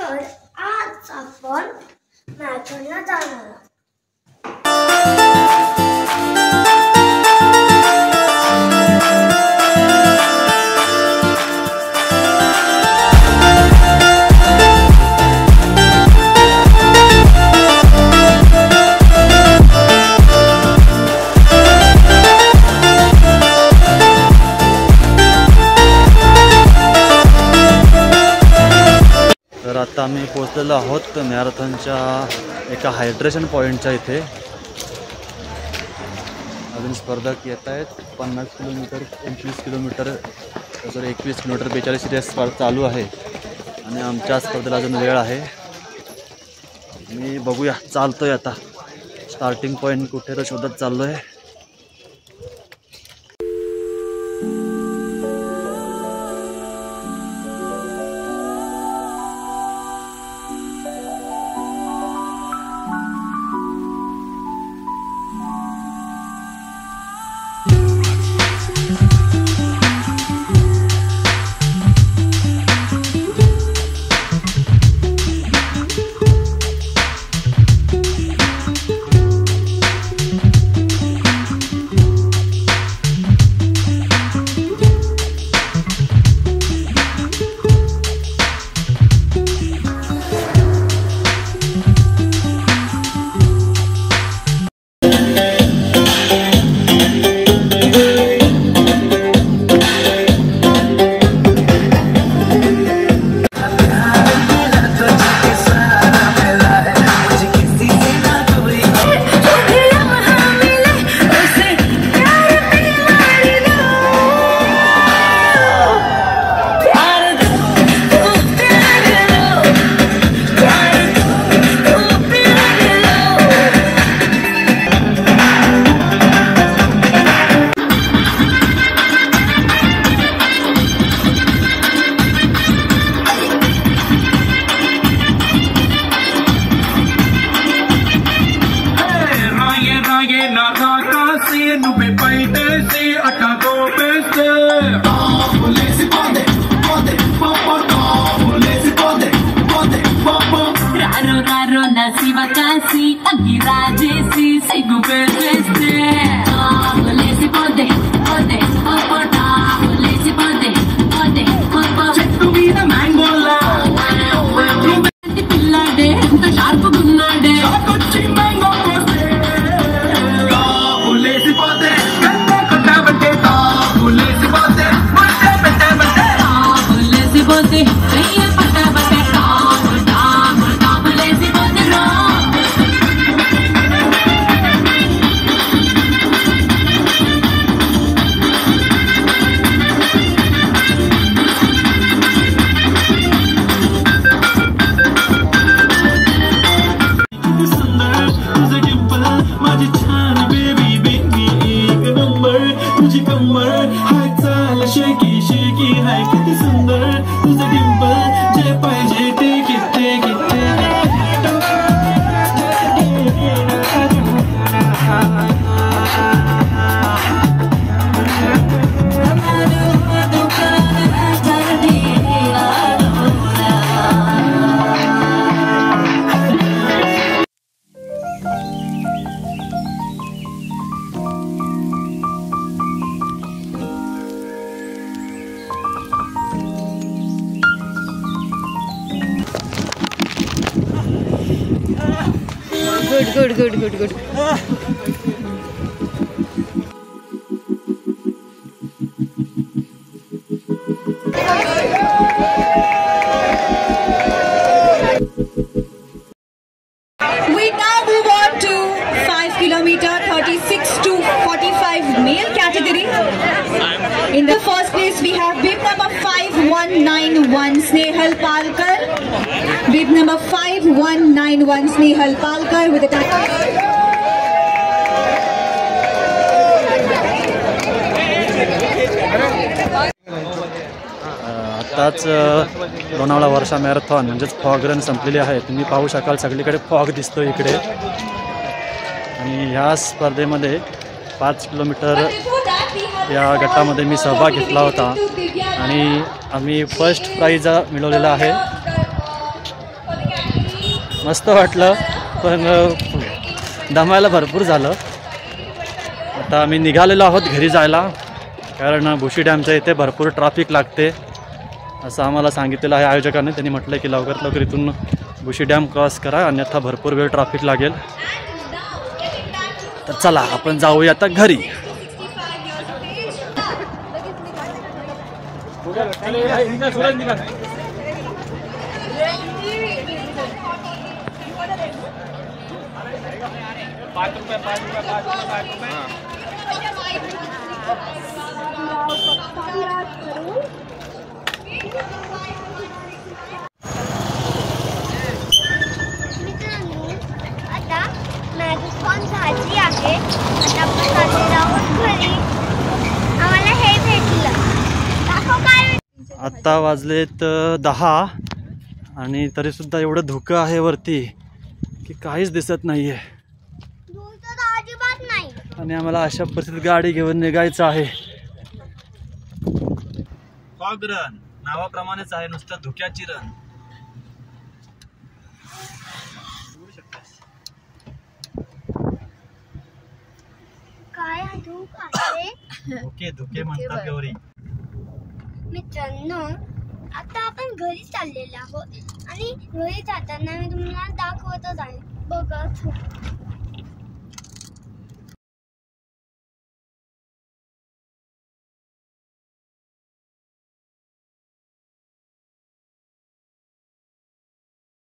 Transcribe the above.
तर आज आपण मॅरेथॉनला जाणार आहोत. तर आता आम्ही पोहोचलेलो आहोत मॅरेथॉनच्या एका हायड्रेशन पॉईंटच्या इथे. अजून स्पर्धक येत आहेत. 50 किलोमीटर 25 किलोमीटर 21 किलोमीटर 42 रेस चालू आहे आणि आमच्या स्पर्धेला अजून वेळ आहे. मी बघूया चालतोय आता. स्टार्टिंग पॉईंट कुठे तर शोधत चाललो आहे. Good. We now move on to 5 kilometer 36 to 45 male category. In the first place we have bib number 5191 Snehal Palkar. Bib number 5191 Snehal Palkar with a आताच लोणावळा वर्षा मॅरेथॉन म्हणजेच फॉग रन संपलेली आहे. तुम्ही पाहू शकाल सगळीकडे फॉग दिसतो इकडे. आणि ह्या स्पर्धेमध्ये 5 किलोमीटर या गटामध्ये मी सहभाग घेतला होता आणि आम्ही फर्स्ट प्राइज मिळवलेला आहे. मस्त वाटलं, पण दमायला भरपूर झालं. आता आम्ही निघालेलो आहोत घरी जायला, कारण भुशी डॅमच्या इथे भरपूर ट्रॅफिक लागते असं आम्हाला सांगितलेलं आहे आयोजकांनी. त्यांनी म्हटलं की लवकरात लवकर इथून भुशी डॅम क्रॉस करा, अन्यथा भरपूर वेळ ट्रॅफिक लागेल. तर चला आपण जाऊया आता घरी. मित्रांनो, आता मॅरेथॉन झाली आहे. आता आपण चाललेलो आहोत घरी. आम्हाला हे भेटलं. दाखव काय. आत्ता वाजलेत 10 आणि तरीसुद्धा एवढं धुकं आहे वरती की काहीच दिसत नाही आहे. दूर तर अजिबात नाही. आणि आम्हाला अशा परिस्थितीत गाडी घेऊन निघायचं आहे. फॉग रन नावाप्रमाणेच आहे, नुसतं धुक्याची रन. काय धूक आहे. धुके धुके म्हणतात गौरी. मित्रांनो, आता आपण घरी चाललेलो आहोत आणि घरी जाताना मी तुम्हाला दाखवतच आहे. बघा